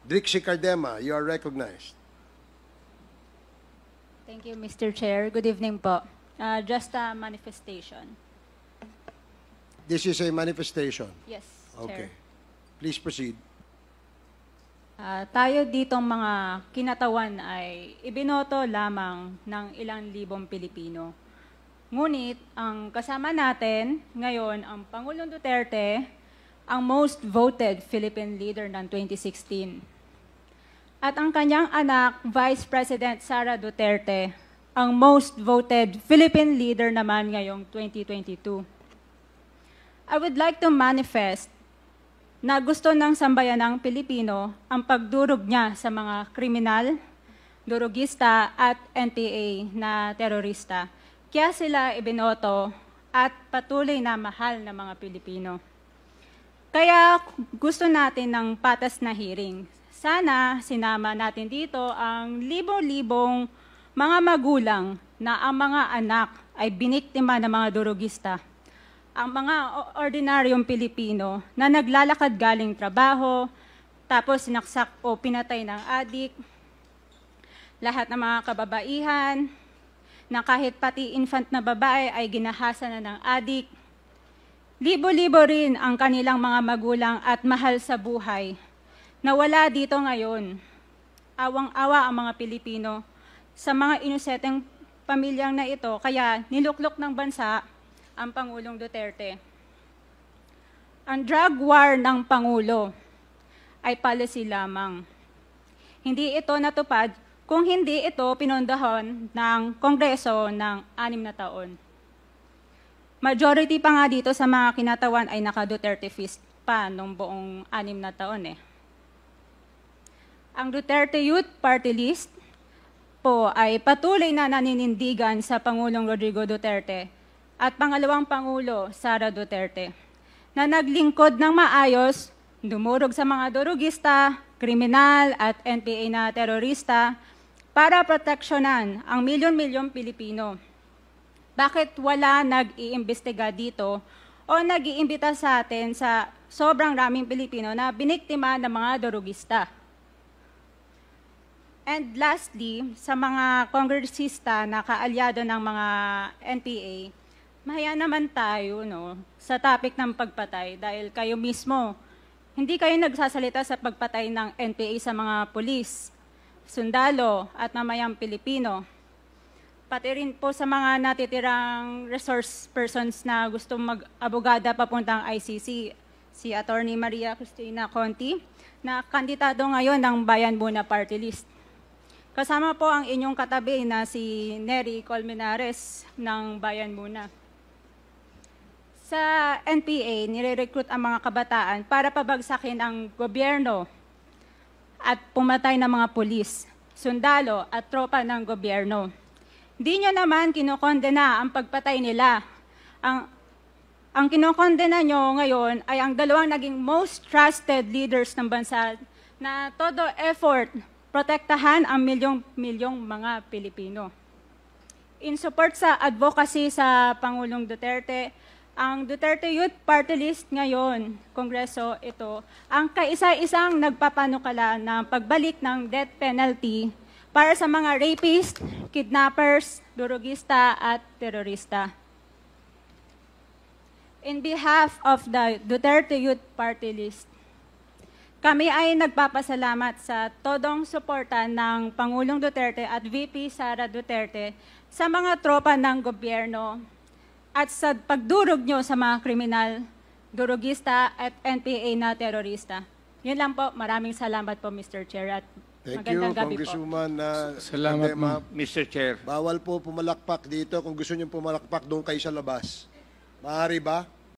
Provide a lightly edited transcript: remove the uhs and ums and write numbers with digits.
Drixie Cardema, you are recognized. Thank you, Mr. Chair. Good evening po. Just a manifestation. This is a manifestation. Yes, Okay. Chair. Please proceed. Tayo ditong mga kinatawan ay ibinoto lamang ng ilang libong Pilipino. Ngunit ang kasama natin ngayon ang Pangulong Duterte, ang most voted Philippine leader ng 2016. At ang kanyang anak, Vice President Sara Duterte, ang most voted Philippine leader naman ngayong 2022. I would like to manifest na gusto ng sambayanang Pilipino ang pagdurog niya sa mga kriminal, durugista at NPA na terorista. Kaya sila ibinoto at patuloy na mahal ng mga Pilipino. Kaya gusto natin ng patas na hearing. Sana sinama natin dito ang libo-libong mga magulang na ang mga anak ay biniktima ng mga durugista. Ang mga ordinaryong Pilipino na naglalakad galing trabaho, tapos sinaksak o pinatay ng adik, lahat ng mga kababaihan, na kahit pati infant na babae ay ginahasa na ng adik. Libo-libo rin ang kanilang mga magulang at mahal sa buhay na wala dito ngayon. Awang-awa ang mga Pilipino sa mga inosenteng pamilyang na ito, kaya niluklok ng bansa ang Pangulong Duterte. Ang drug war ng Pangulo ay policy lamang. Hindi ito natupad kung hindi ito pinondahon ng Kongreso ng 6 na taon. Majority pa nga dito sa mga kinatawan ay naka-Duterte fist pa nung buong 6 na taon eh. Ang Duterte Youth Party List po ay patuloy na naninindigan sa Pangulong Rodrigo Duterte at pangalawang Pangulo, Sara Duterte, na naglingkod ng maayos, dumurog sa mga durugista, kriminal at NPA na terorista para proteksyonan ang milyon-milyong Pilipino. Bakit wala nag-iimbestiga dito o nag-iimbita sa atin sa sobrang raming Pilipino na biniktima ng mga durugista? And lastly, sa mga kongresista na kaalyado ng mga NPA, mahaya naman tayo sa topic ng pagpatay dahil kayo mismo, hindi kayo nagsasalita sa pagpatay ng NPA sa mga pulis, sundalo at mamayang Pilipino. Pati rin po sa mga natitirang resource persons na gusto mag-abogada papuntang ICC, si Attorney Maria Cristina Conti, na kandidato ngayon ng Bayan Muna Party List. Kasama po ang inyong katabi na si Nery Colmenares ng Bayan Muna. Sa NPA, nire-recruit ang mga kabataan para pabagsakin ang gobyerno at pumatay ng mga pulis, sundalo at tropa ng gobyerno. Di nyo naman kinokondena ang pagpatay nila. Ang kinokondena nyo ngayon ay ang dalawang naging most trusted leaders ng bansa na todo effort protektahan ang milyong-milyong mga Pilipino. In support sa advocacy sa Pangulong Duterte, ang Duterte Youth Party List ngayon, Kongreso ito, ang kaisa-isang nagpapanukala ng pagbalik ng death penalty para sa mga rapist, kidnappers, durugista at terorista. In behalf of the Duterte Youth Party List, kami ay nagpapasalamat sa todong suporta ng Pangulong Duterte at VP Sara Duterte sa mga tropa ng gobyerno at sa pagdurog nyo sa mga kriminal, durugista at NPA na terorista. Yun lang po. Maraming salamat po, Mr. Chair. At magandang gabi po. Congresswoman Salamat, Cardema. Mr. Chair. Bawal po pumalakpak dito. Kung gusto niyo pumalakpak, doon kayo sa labas. Maaari ba?